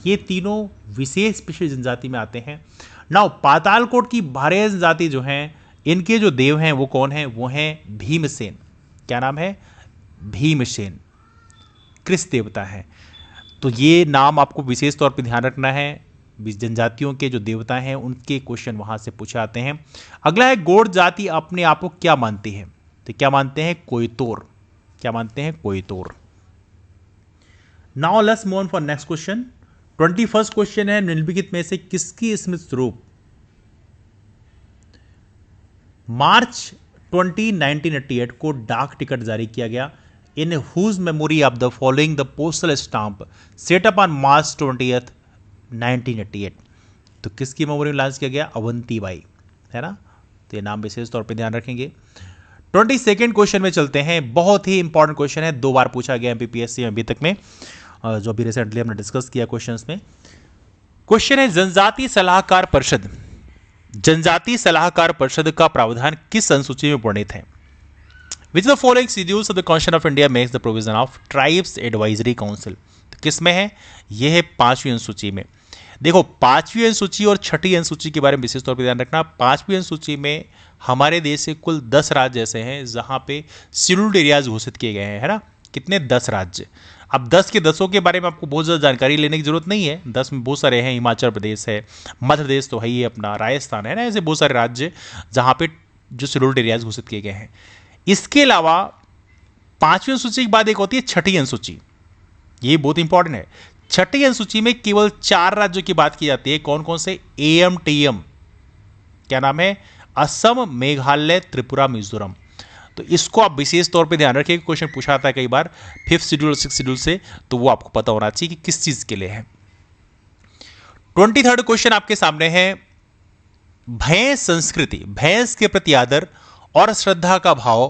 ये तीनों विशेष पिछड़ी जनजाति में आते हैं। नाउ पातालकोट की भारिया जनजाति जो हैं, इनके जो देव हैं वो कौन है? वो हैं भीमसेन। क्या नाम है? भीमसेन कृषि देवता है। तो ये नाम आपको विशेष तौर पे ध्यान रखना है। जनजातियों के जो देवता हैं उनके क्वेश्चन वहां से पूछे आते हैं। अगला है, गौड़ जाति अपने आप को क्या मानती है? तो क्या मानते हैं? कोयतोर। क्या मानते हैं? Koytor. Now let's move on for next question. 21 question है, निम्नलिखित में से किसकी स्मृति स्वरूप मार्च 20, 1988 को डाक टिकट जारी किया गया? In whose memory of the following the postal stamp set up on March 20, 1988? तो किसकी मेमोरी में लॉन्च किया गया? अवंतीबाई, है ना। तो ये नाम विशेष तौर पे ध्यान रखेंगे। 22 क्वेश्चन में चलते हैं, बहुत ही इंपॉर्टेंट क्वेश्चन है, 2 बार पूछा गया एमपीपीएससी में अभी तक में, जो अभी रिसेंटली हमने डिस्कस किया क्वेश्चंस में। क्वेश्चन है, जनजातीय सलाहकार परिषद, जनजातीय सलाहकार परिषद का प्रावधान किस अनुसूची में वर्णित है? Which the following schedules of the constitution of India makes the provision of tribes advisory council? तो किस में है? यह है 5वीं अनुसूची में। देखो, 5वीं अनुसूची और 6ठी अनुसूची के बारे में विशेष तौर पर ध्यान रखना। 5वीं अनुसूची में हमारे देश से कुल 10 राज्य ऐसे हैं जहां पे शेड्यूल्ड एरियाज घोषित किए गए हैं, है ना। कितने? 10 राज्य। अब 10 के 10 के बारे में आपको बहुत ज़्यादा जानकारी लेने की जरूरत नहीं है। 10 में बहुत सारे हैं, हिमाचल प्रदेश है, मध्य प्रदेश तो है ही, अपना राजस्थान है ना, ऐसे बहुत सारे राज्य जहाँ पे जो शेड्यूल्ड एरियाज घोषित किए गए हैं। इसके अलावा 5वीं अनुसूची के बाद एक होती है 6ठी अनुसूची, ये बहुत इंपॉर्टेंट है। 6ठी अनुसूची में केवल 4 राज्यों की बात की जाती है। कौन कौन से? AMTM, क्या नाम है? असम, मेघालय, त्रिपुरा, मिजोरम। तो इसको आप विशेष तौर पे ध्यान रखिए, क्वेश्चन पूछा आता है कई बार 5th शेड्यूल 6th शेड्यूल से, तो वो आपको पता होना चाहिए कि किस चीज के लिए है। 23rd क्वेश्चन आपके सामने है, भैंस संस्कृति, भैंस के प्रति आदर और श्रद्धा का भाव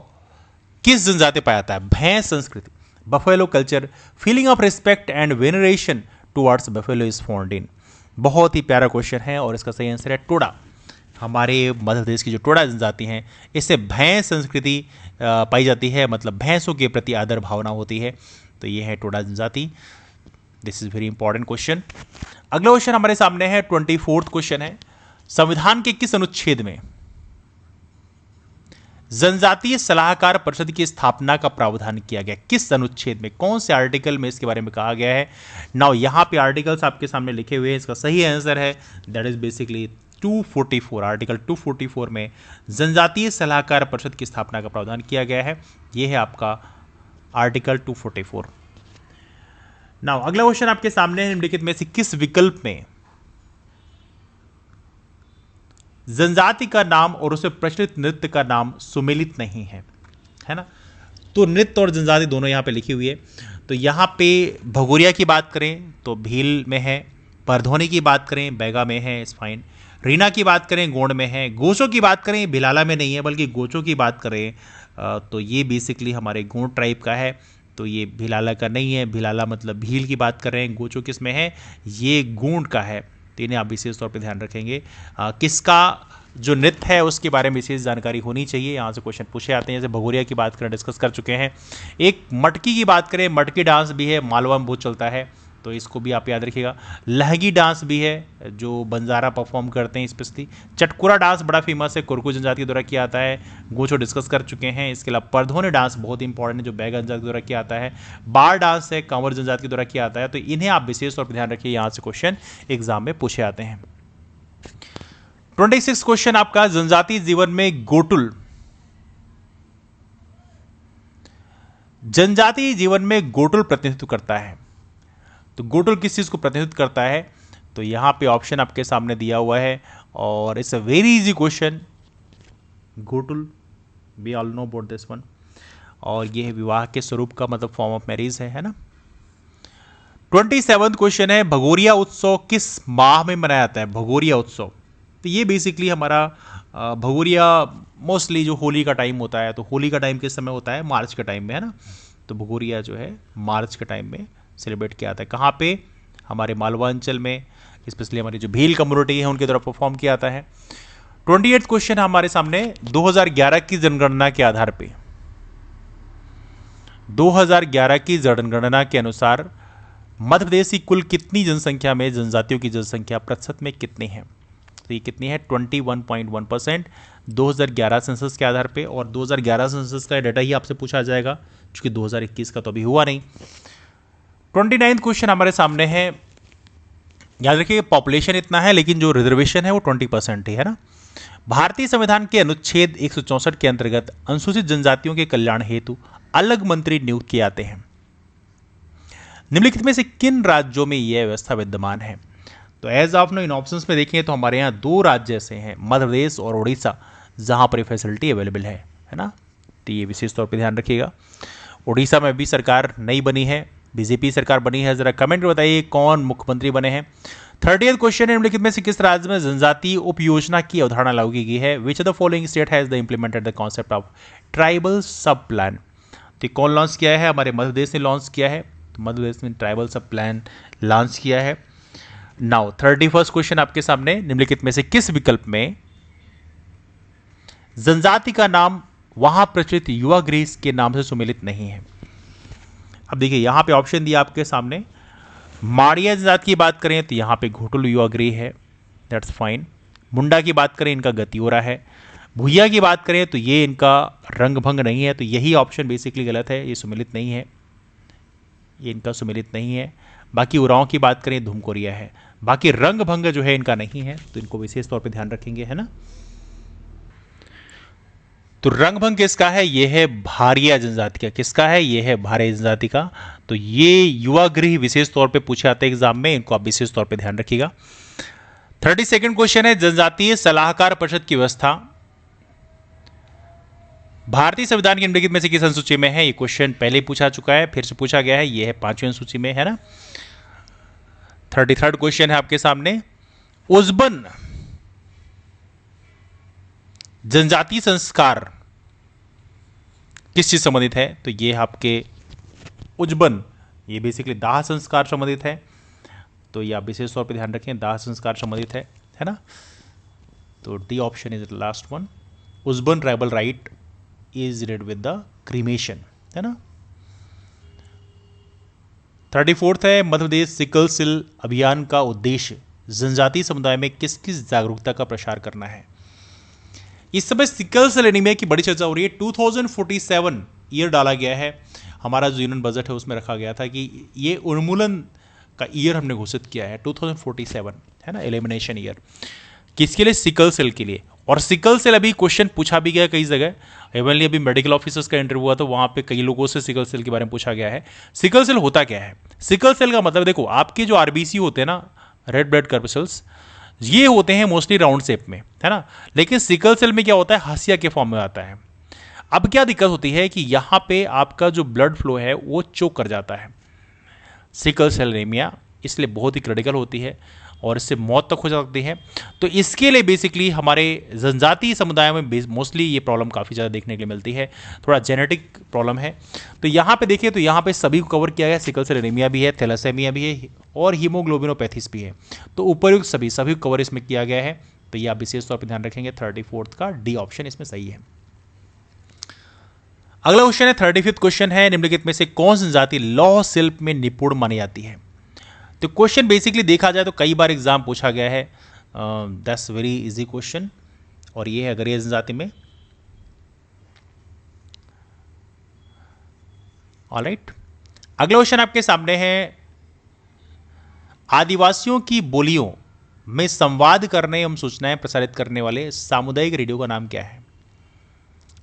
किस जनजाति पाया जाता है? भैंस संस्कृति, buffalo culture, feeling of respect and veneration towards buffalo is found in. बहुत ही प्यारा क्वेश्चन है और इसका सही आंसर है टोडा। हमारे मध्य प्रदेश की जो टोडा जनजाति हैं, इससे भैंस संस्कृति पाई जाती है, मतलब भैंसों के प्रति आदर भावना होती है। तो ये है टोडा जनजाति। This is very important question. अगला क्वेश्चन हमारे सामने है, 24th क्वेश्चन है, संविधान के किस अनुच्छेद में जनजातीय सलाहकार परिषद की स्थापना का प्रावधान किया गया? किस अनुच्छेद में, कौन से आर्टिकल में इसके बारे में कहा गया है? नाउ यहां पे आर्टिकल्स आपके सामने लिखे हुए हैं, इसका सही आंसर है दैट इज बेसिकली 244। आर्टिकल 244 में जनजातीय सलाहकार परिषद की स्थापना का प्रावधान किया गया है। यह है आपका आर्टिकल 244। नाउ अगला क्वेश्चन आपके सामने है, निम्नलिखित में से किस विकल्प में जनजाति का नाम और उसे प्रचलित नृत्य का नाम सुमेलित नहीं है? है ना, तो नृत्य और जनजाति दोनों यहां पे लिखी हुई है। तो यहां पे भगोरिया की बात करें तो भील में है, परधोनी की बात करें बैगा में है, इस फाइन। रीना की बात करें गोंड में है, गोचो की बात करें भिलाला में नहीं है, बल्कि गोचो की बात करें तो ये बेसिकली हमारे गोंड ट्राइब का है, तो ये भिलाला का नहीं है। भिलाला मतलब भील की बात कर रहे हैं, गोचो किस में है, ये गोंड का है। तो इन्हें आप विशेष तौर पे ध्यान रखेंगे। किसका जो नृत्य है उसके बारे में विशेष जानकारी होनी चाहिए, यहाँ से क्वेश्चन पूछे आते हैं। जैसे भगोरिया की बात करें, डिस्कस कर चुके हैं। एक मटकी की बात करें, मटकी डांस भी है, मालवा में बहुत चलता है, तो इसको भी आप याद रखिएगा। लहंगी डांस भी है जो बंजारा परफॉर्म करते हैं स्पेशली। चटकुरा डांस बड़ा फेमस है, कुरकू जनजाति के द्वारा किया आता है, गोचो डिस्कस कर चुके हैं। इसके अलावा परधोनी डांस बहुत इंपॉर्टेंट है जो बैगा जनजाति के द्वारा किया आता है। बार डांस है, कंवर जनजाति के द्वारा किया आता है। तो इन्हें आप विशेष तौर पर ध्यान रखिए, यहाँ से क्वेश्चन एग्जाम में पूछे आते हैं। 26 क्वेश्चन आपका, जनजातीय जीवन में गोटुल, जनजातीय जीवन में गोटुल प्रतिनिधित्व करता है। तो गोटुल किस चीज को प्रतिनिधित्व करता है? तो यहां पे ऑप्शन आपके सामने दिया हुआ है और it's a very easy question. Ghotul we all know about this one, और यह है विवाह के स्वरूप का मतलब फॉर्म ऑफ मैरिज है ना। 27 क्वेश्चन है, भगोरिया उत्सव किस माह में मनाया जाता है? भगोरिया उत्सव, तो ये बेसिकली हमारा भगोरिया मोस्टली जो होली का टाइम होता है, तो होली का टाइम किस समय होता है? मार्च के टाइम में, है ना। तो भगोरिया जो है मार्च के टाइम में सेलिब्रेट किया जाता है। कहाँ पे? हमारे मालवा अंचल में, स्पेशली हमारी जो भील कम्युनिटी है उनके द्वारा परफॉर्म किया जाता है। 28 क्वेश्चन हमारे सामने, 2011 की जनगणना के आधार पे, 2011 की जनगणना के अनुसार मध्य प्रदेश की कुल कितनी जनसंख्या में जनजातियों की जनसंख्या प्रतिशत में कितनी है? तो ये कितनी है? 21.1% 2011 सेंसस के आधार पे। और 2011 सेंसस का डाटा ही आपसे पूछा जाएगा क्योंकि 2021 का तो अभी हुआ नहीं। 29 क्वेश्चन हमारे सामने है, याद रखिए पॉपुलेशन इतना है लेकिन जो रिजर्वेशन है वो 20% ही है ना। भारतीय संविधान के अनुच्छेद 164 के अंतर्गत अनुसूचित जनजातियों के कल्याण हेतु अलग मंत्री नियुक्त किए जाते हैं। निम्नलिखित में से किन राज्यों में यह व्यवस्था विद्यमान है? तो एज ऑफ नो इन ऑप्शंस में देखें तो हमारे यहाँ दो राज्य ऐसे हैं, मध्य प्रदेश और उड़ीसा, जहां पर फैसिलिटी अवेलेबल है ना। तो ये विशेष तौर पर ध्यान रखिएगा। उड़ीसा में भी सरकार नई बनी है, बीजेपी सरकार बनी है। जरा कमेंट में बताइए कौन मुख्यमंत्री बने हैं। 30th क्वेश्चन है, निम्नलिखित में से किस राज्य में जनजातीय उपयोजना की अवधारणा लागू की गई है? Which of the following state has the implemented the concept of tribal सब प्लान? तो कौन लॉन्च किया है? हमारे मध्य प्रदेश ने लॉन्च किया है। तो मध्य प्रदेश में ट्राइबल सब प्लान लॉन्च किया है। नाउ 31st क्वेश्चन आपके सामने, निम्नलिखित में से किस विकल्प में जनजाति का नाम वहां प्रचलित युवा गृह के नाम से सुमेलित नहीं है? अब देखिए यहां पे ऑप्शन दिया आपके सामने। माड़िया जनजाति की बात करें तो यहां पे घोटुल युवा गृह है, दैट्स फाइन। मुंडा की बात करें इनका गतियोरा है। भुइया की बात करें तो ये इनका रंगभंग नहीं है, तो यही ऑप्शन बेसिकली गलत है, ये सुमेलित नहीं है, ये इनका सुमेलित नहीं है। बाकी उरांव की बात करें धूमकोरिया है। बाकी रंगभंग जो है इनका नहीं है, तो इनको विशेष तौर पे ध्यान रखेंगे, है ना। तो रंगभंग किसका है? ये है भारिया जनजाति का। किसका है? ये है भारिया जनजाति का। तो ये युवा गृह विशेष तौर पे पूछे आते हैं एग्जाम में, इनको आप विशेष तौर पे ध्यान रखिएगा। 32nd क्वेश्चन है, जनजातीय सलाहकार परिषद की व्यवस्था भारतीय संविधान की निम्नलिखित में से किस अनुसूची में है? ये क्वेश्चन पहले ही पूछा चुका है, फिर से पूछा गया है। ये है 5वीं अनुसूची में, है ना। 33rd क्वेश्चन है आपके सामने, उज्बन जनजातीय संस्कार किस चीज संबंधित है? तो ये आपके उज्बन, ये बेसिकली दाह संस्कार संबंधित है। तो ये आप विशेष तौर पे ध्यान रखें, दाह संस्कार संबंधित है ना। तो D option is the last one. Ujban tribal rite is related with the cremation, है ना। 34th है, मध्य प्रदेश सिकल सेल अभियान का उद्देश्य जनजातीय समुदाय में किस किस जागरूकता का प्रसार करना है। इस समय सिकल सेल एनीमिया की बड़ी चर्चा हो रही है। 2047 ईयर डाला गया है, हमारा जो यूनियन बजट है उसमें रखा गया था कि ये उन्मूलन का ईयर हमने घोषित किया है 2047, है ना, एलिमिनेशन ईयर। किसके लिए? सिकल सेल के लिए। और सिकल सेल अभी क्वेश्चन पूछा भी गया कई जगह, इवनली अभी मेडिकल ऑफिसर्स का इंटरव्यू हुआ तो वहाँ पे कई लोगों से सिकल सेल के बारे में पूछा गया है। सिकल सेल होता क्या है? सिकल सेल का मतलब देखो, आपके जो आरबीसी होते हैं ना, रेड ब्लड कॉर्पस्कल्स, ये होते हैं मोस्टली राउंड शेप में, है ना, लेकिन सिकल सेल में क्या होता है, हाशिया के फॉर्म में आता है। अब क्या दिक्कत होती है कि यहाँ पे आपका जो ब्लड फ्लो है वो चोक कर जाता है। सिकल सेल एनीमिया इसलिए बहुत ही क्रिटिकल होती है और इससे मौत तक हो सकती है। तो इसके लिए बेसिकली हमारे जनजातीय समुदाय में मोस्टली ये प्रॉब्लम काफ़ी ज़्यादा देखने के लिए मिलती है, थोड़ा जेनेटिक प्रॉब्लम है। तो यहाँ पे देखिए, तो यहाँ पे सभी को कवर किया गया, सिकल सेल एनीमिया भी है, थैलेसेमिया भी है और हीमोग्लोबिनोपैथीज भी है। तो उपयुक्त सभी कवर इसमें किया गया है। तो ये आप विशेष तौर पर ध्यान रखेंगे। 34 का डी ऑप्शन इसमें सही है। अगला क्वेश्चन है 35th क्वेश्चन है, निम्नलिखित में से कौन सी जनजाति लौह शिल्प में निपुण मानी जाती है? तो क्वेश्चन बेसिकली देखा जाए तो कई बार एग्जाम पूछा गया है, दैट्स वेरी इजी क्वेश्चन, और ये है गरीय जनजाति में। ऑलराइट, अगला क्वेश्चन आपके सामने है, आदिवासियों की बोलियों में संवाद करने एवं सूचनाएं प्रसारित करने वाले सामुदायिक रेडियो का नाम क्या है?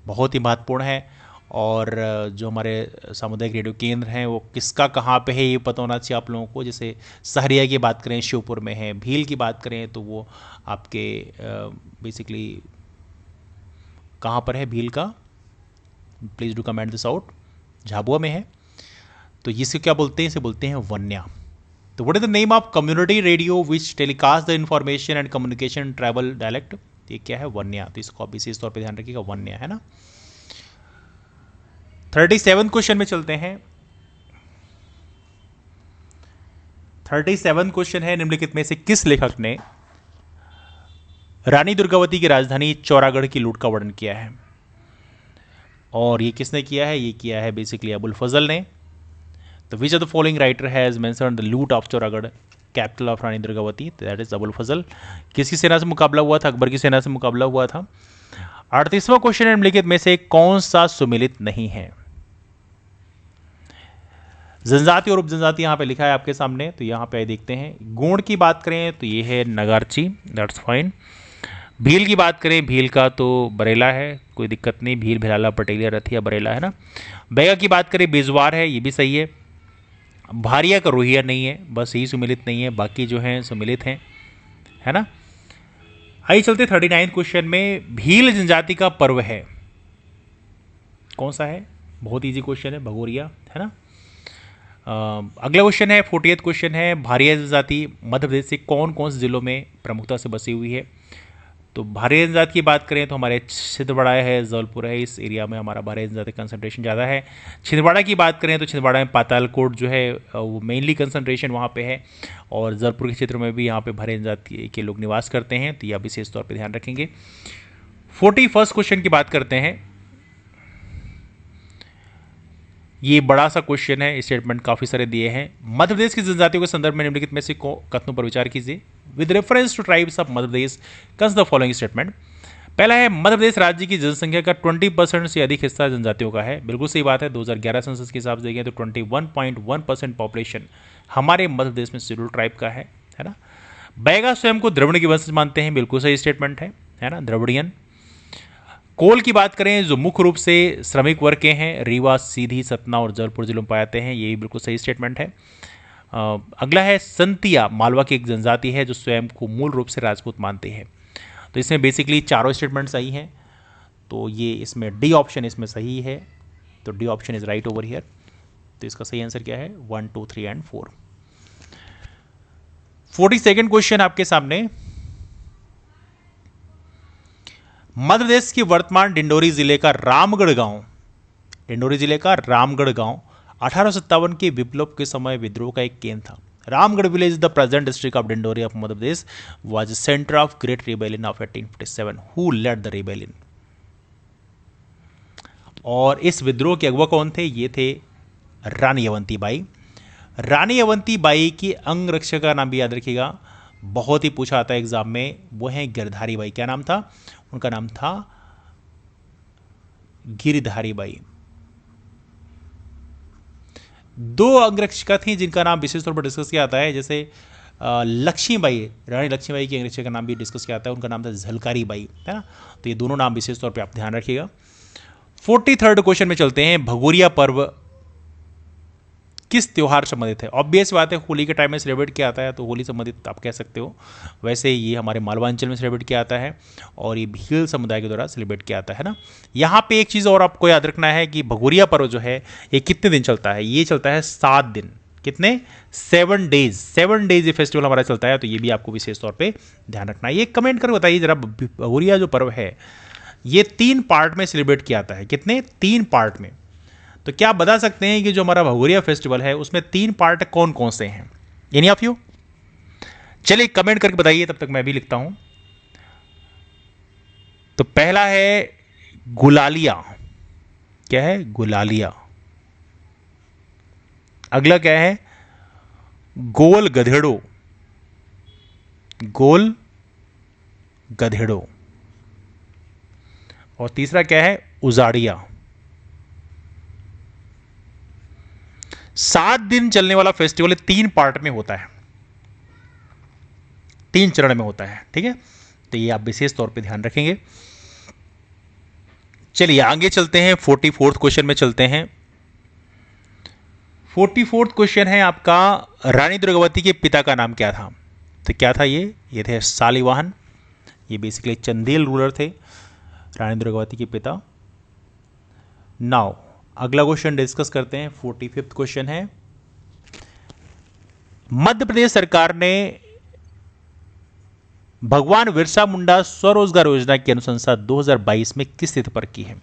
बहुत ही महत्वपूर्ण है। और जो हमारे सामुदायिक रेडियो केंद्र हैं वो किसका कहाँ पे है ये पता होना चाहिए आप लोगों को। जैसे सहरिया की बात करें श्योपुर में है, भील की बात करें तो वो आपके बेसिकली कहाँ पर है भील का, please do comment this out, Jhabua में है। तो इसे क्या बोलते हैं? इसे बोलते हैं वन्या। तो what is the name of community radio which telecast the information and communication tribal dialect? ये क्या है? वन्या। तो इसको आप विशेष तौर पर ध्यान रखिएगा, वन्या, है ना। 37 क्वेश्चन में चलते हैं। 37 क्वेश्चन है, निम्नलिखित में से किस लेखक ने रानी दुर्गावती की राजधानी चौरागढ़ की लूट का वर्णन किया है? और ये किसने किया है? ये किया है बेसिकली अबुल फजल ने। तो which of the following writer has mentioned the loot of Chauragarh capital of Rani Durgavati? That is Abul Fazal. किसकी सेना से मुकाबला हुआ था? अकबर की सेना से मुकाबला हुआ था। 38वां क्वेश्चन है, निम्नलिखित में से कौन सा सुमिलित नहीं है? जनजाति और उपजनजाति यहाँ पे लिखा है आपके सामने, तो यहाँ पे देखते हैं। गोंड की बात करें तो ये है नगारची, दैट्स फाइन। भील की बात करें, भील का तो बरेला है, कोई दिक्कत नहीं, भील भिलाला पटेलिया रथिया बरेला, है ना। बैगा की बात करें, बेजवार है, ये भी सही है। भारिया का रोहिया नहीं है, बस यही सुमिलित नहीं है, बाकी जो हैं सुमिलित हैं, है ना। आइए चलते 39 क्वेश्चन में। भील जनजाति का पर्व है कौन सा है? बहुत ईजी क्वेश्चन है, भगोरिया, है ना। अगला क्वेश्चन है 40th क्वेश्चन है, भारिया जनजाति मध्य प्रदेश से कौन कौन से जिलों में प्रमुखता से बसी हुई है? तो भारिया जनजाति की बात करें तो हमारे छिंदवाड़ा है, जबलपुर है, इस एरिया में हमारा भारिया जनजाति कंसंट्रेशन ज़्यादा है। छिंदवाड़ा की बात करें तो छिंदवाड़ा में पातालकोट जो है वो मेनली कंसंट्रेशन वहाँ पे है, और जबलपुर के क्षेत्र में भी यहाँ पे भारिया जनजाति के लोग निवास करते हैं, तो यह विशेष तौर पर ध्यान रखेंगे। 41st क्वेश्चन की बात करते हैं। ये बड़ा सा क्वेश्चन है, स्टेटमेंट काफ़ी सारे दिए हैं। मध्य प्रदेश की जनजातियों के संदर्भ में निम्नलिखित में से कथनों पर विचार कीजिए। With reference to tribes of Madhya Pradesh consider the following statement. पहला है, मध्य प्रदेश राज्य की जनसंख्या का 20% से अधिक हिस्सा जनजातियों का है। बिल्कुल सही बात है। 2011 सेंसस के हिसाब से देखें तो 21.1% पॉपुलेशन हमारे मध्य प्रदेश में शेड्यूल्ड ट्राइब का है ना। बैगा स्वयं को द्रविड़ की वंशज मानते हैं, बिल्कुल सही स्टेटमेंट है ना, द्रविडियन। कोल की बात करें जो मुख्य रूप से श्रमिक वर्ग के हैं, रीवा, सीधी, सतना और जबलपुर जिलों में पाए जाते हैं, ये भी बिल्कुल सही स्टेटमेंट है। अगला है संतिया, मालवा की एक जनजाति है जो स्वयं को मूल रूप से राजपूत मानते हैं। तो इसमें बेसिकली चारों स्टेटमेंट सही हैं, तो ये इसमें डी ऑप्शन इसमें सही है, तो D option is right over here. तो इसका सही आंसर क्या है? 1, 2, 3 एंड 4। 42nd क्वेश्चन आपके सामने। मध्य प्रदेश के वर्तमान डिंडोरी जिले का रामगढ़ गांव, डिंडोरी जिले का रामगढ़ गांव 1857 के विप्लव के समय विद्रोह का एक केंद्र था। Ramgarh village the present district of Dindori of Madhya Pradesh was centre of great rebellion of 1857। Who led the rebellion? और इस विद्रोह के अगुवा कौन थे? ये थे रानी अवंती बाई। रानी अवंती बाई की अंगरक्षक का नाम भी याद रखिएगा, बहुत ही पूछा आता है एग्जाम में, वो है गिरधारी बाई। क्या नाम था उनका? नाम था गिरधारी बाई। दो अंगरक्षिका थी जिनका नाम विशेष तौर पर डिस्कस किया जाता है, जैसे लक्ष्मीबाई, रानी लक्ष्मीबाई की अंग्रेजी का नाम भी डिस्कस किया जाता है, उनका नाम था झलकारी बाई, है ना। तो ये दोनों नाम विशेष तौर पे आप ध्यान रखिएगा। 43rd क्वेश्चन में चलते हैं। भगोरिया पर्व किस त्योहार संबंधित है? ऑब्वियस बात है, होली के टाइम में सेलिब्रेट किया जाता है, तो होली संबंधित आप कह सकते हो। वैसे ये हमारे मालवांचल में सेलिब्रेट किया जाता है और ये भील समुदाय के द्वारा सेलिब्रेट किया जाता है ना। यहाँ पे एक चीज़ और आपको याद रखना है कि भगोरिया पर्व जो है ये कितने दिन चलता है? ये चलता है 7 दिन। कितने? 7 डेज। 7 डेज ये फेस्टिवल हमारा चलता है, तो ये भी आपको विशेष तौर पे ध्यान रखना है। ये कमेंट करके बताइए जरा, भगोरिया जो पर्व है ये 3 पार्ट में सेलिब्रेट किया जाता है। कितने? 3 पार्ट में। तो क्या आप बता सकते हैं कि जो हमारा भगोरिया फेस्टिवल है उसमें 3 पार्ट कौन कौन से हैं? Any of you? चलिए कमेंट करके बताइए, तब तक मैं भी लिखता हूं। तो पहला है गुलालिया। क्या है? गुलालिया। अगला क्या है? गोल गधेड़ो। गोल गधेड़ो। और तीसरा क्या है? उजाड़िया। 7 दिन चलने वाला फेस्टिवल 3 पार्ट में होता है, 3 चरण में होता है, ठीक है। तो ये आप विशेष तौर पे ध्यान रखेंगे। चलिए आगे चलते हैं, 44th क्वेश्चन में चलते हैं। 44th क्वेश्चन है आपका, रानी दुर्गावती के पिता का नाम क्या था? तो क्या था ये थे शालिवाहन। ये बेसिकली चंदेल रूलर थे, रानी दुर्गावती के पिता। नाउ अगला क्वेश्चन डिस्कस करते हैं। 45th क्वेश्चन है, मध्य प्रदेश सरकार ने भगवान बिरसा मुंडा स्वरोजगार योजना की अनुशंसा 2022 में किस तिथि पर की है?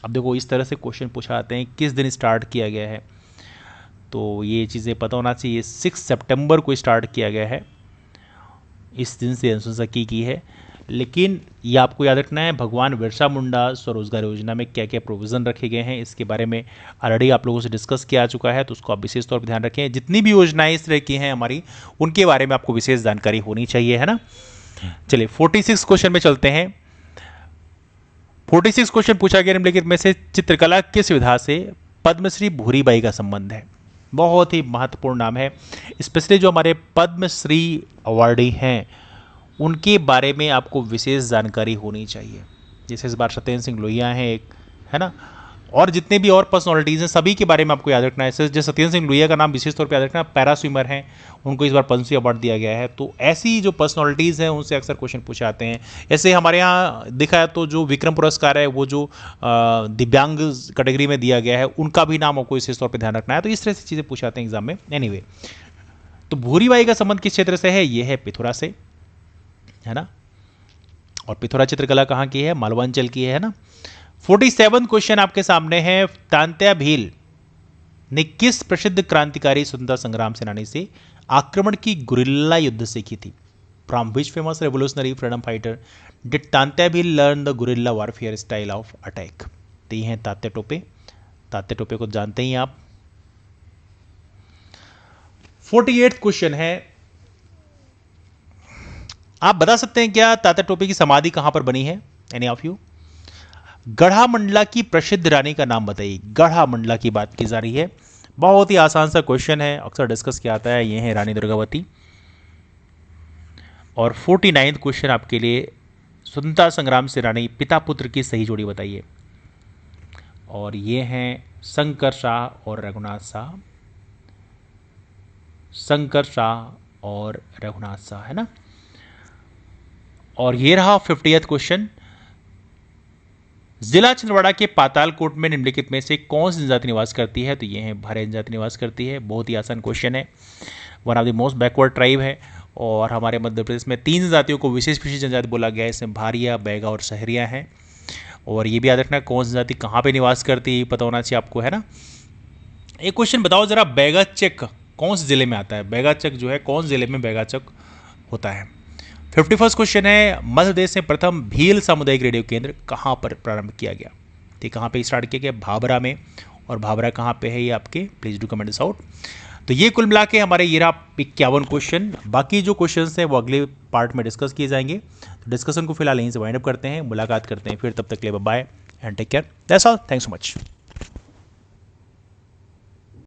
अब देखो इस तरह से क्वेश्चन पूछा जाते हैं, किस दिन स्टार्ट किया गया है, तो ये चीज़ें पता होना चाहिए। 6 सितंबर को स्टार्ट किया गया है, इस दिन से अनुशंसा की है। लेकिन ये आपको याद रखना है, भगवान बिरसा मुंडा स्वरोजगार योजना में क्या क्या प्रोविज़न रखे गए हैं, इसके बारे में ऑलरेडी आप लोगों से डिस्कस किया चुका है, तो उसको आप विशेष तौर पर ध्यान रखें। जितनी भी योजनाएं इस तरह की हैं हमारी, उनके बारे में आपको विशेष जानकारी होनी चाहिए, है ना। चलिए 46 क्वेश्चन में चलते हैं। 46 क्वेश्चन पूछा गया, निम्नलिखित में से चित्रकला किस विधा से पद्मश्री भूरीबाई का संबंध है? बहुत ही महत्वपूर्ण नाम है, स्पेशली जो हमारे पद्मश्री अवार्डी हैं उनके बारे में आपको विशेष जानकारी होनी चाहिए। जैसे इस बार सत्येंद्र सिंह लोहिया हैं एक, है ना, और जितने भी और पर्सनालिटीज़ हैं सभी के बारे में आपको याद रखना है। जैसे सत्येंद्र सिंह लोहिया का नाम विशेष तौर पर याद रखना, पैरा स्विमर हैं, उनको इस बार पद्मश्री अवार्ड दिया गया है। तो ऐसी जो पर्सनालिटीज़ हैं उनसे अक्सर क्वेश्चन पूछे जाते हैं। ऐसे हमारे यहाँ देखा है तो जो विक्रम पुरस्कार है वो जो दिव्यांग कैटेगरी में दिया गया है, उनका भी नाम आपको विशेष तौर पर ध्यान रखना है। तो इस तरह से चीज़ें पूछे जाते हैं एग्जाम में। एनीवे, तो भूरीबाई का संबंध किस क्षेत्र से है? ये है पिथौरा से, है ना। और पिथौरा चित्रकला कहाँ की है? मालवांचल की है ना। 47 क्वेश्चन आपके सामने है। तांत्या भील ने किस प्रसिद्ध क्रांतिकारी स्वतंत्रता संग्राम सेनानी से आक्रमण की गुरिल्ला युद्ध सीखी थी? From which famous revolutionary freedom fighter did Tantya Bhil learn the guerrilla warfare style of attack? तो ये हैं तात्या टोपे। तात्या टोपे को जानते ही आप। 48 क्वेश्चन है, आप बता सकते हैं क्या तात्या टोपे की समाधि कहां पर बनी है? Any of you? गढ़ा मंडला की प्रसिद्ध रानी का नाम बताइए। गढ़ा मंडला की बात की जा रही है, बहुत ही आसान सा क्वेश्चन है, अक्सर डिस्कस किया जाता है। ये है रानी दुर्गावती। और 49 क्वेश्चन आपके लिए, स्वतंत्रता संग्राम से रानी पिता पुत्र की सही जोड़ी बताइए। और ये हैं शंकर शाह और रघुनाथ शाह। शंकर शाह और रघुनाथ शाह, है ना। और ये रहा 50th क्वेश्चन, जिला छिंदवाड़ा के पातालकोट में निम्नलिखित में से कौन सी जनजाति निवास करती है? तो ये है भारे जनजाति निवास करती है। बहुत ही आसान क्वेश्चन है, one of the most backward tribe है। और हमारे मध्य प्रदेश में 3 जनजातियों को विशेष विशेष जनजाति बोला गया है, इसमें भारिया, बैगा और सहरिया हैं। और ये भी याद रखना कौन सी जनजाति कहाँ पे निवास करती है, ये पता होना चाहिए आपको, है ना। एक क्वेश्चन बताओ जरा, बैगाचक कौन से जिले में आता है? बैगाचक जो है कौन से जिले में बैगाचक होता है? 51st क्वेश्चन है, मध्य प्रदेश में प्रथम भील सामुदायिक रेडियो केंद्र कहाँ पर प्रारंभ किया गया? तो कहाँ पे स्टार्ट किया गया? भाभरा में। और भाभरा कहाँ पे है ये आपके? Please do comment this out. तो ये कुल मिला के हमारे ये रहा 51 क्वेश्चन। बाकी जो क्वेश्चन हैं वो अगले पार्ट में डिस्कस किए जाएंगे। तो डिस्कशन को फिलहाल यहीं से वाइंड अप करते हैं, मुलाकात करते हैं फिर, तब तक के लिए bye and take care, that's all, thanks so much.